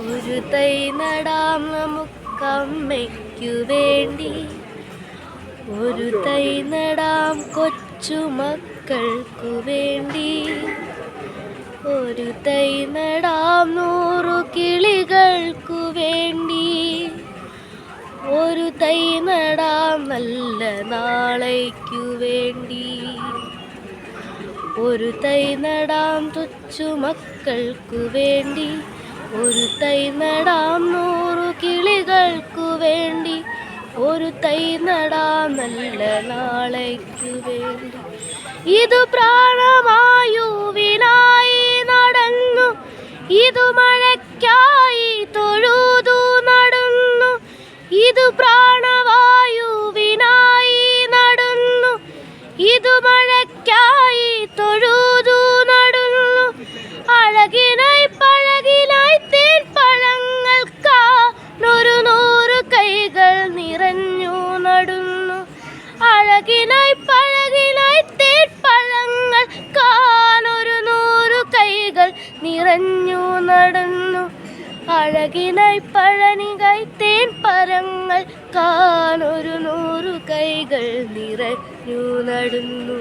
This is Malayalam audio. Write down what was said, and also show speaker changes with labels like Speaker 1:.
Speaker 1: ഒരു തൈ നടാം നമുക്കമ്മയ്ക്കു വേണ്ടി, ഒരു തൈ നടാം കൊച്ചുമക്കൾക്കു വേണ്ടി, ഒരു തൈ നടാം 100 കിളികൾക്കു വേണ്ടി, ഒരു തൈ നടാം നല്ല നാളേക്കു വേണ്ടി, ഒരു തൈ നടാം കൊച്ചുമക്കൾക്കു വേണ്ടി, ഒരു തൈ നടാം 100 കിളികൾക്കു വേണ്ടി, ഒരു തൈ നടാം നല്ല നാളേക്കു വേണ്ടി. ഇതു പ്രാണവായുവിനായി നടന്നു, ഇതു മഴയ്ക്കായി തൊഴുതു നടന്നു, ഇതു പ്രാണവായുവിനായി നടന്നു, ഇതു മഴയ്ക്കായി തൊഴുതു നടന്നു. അഴകിനായി പഴകിനായി തേൻ പഴങ്ങൾക്കാനൊരു 100 കൈകൾ നിറഞ്ഞു നടന്നു. അഴകിനായി പഴകിനായി തേൻ പഴങ്ങൾക്കാനൊരു 100 കൈകൾ നിറഞ്ഞു നടന്നു. അഴകിനായി പഴനികായി തേൻ പഴങ്ങൾക്കാനൊരു 100 കൈകൾ നിറഞ്ഞു നടന്നു.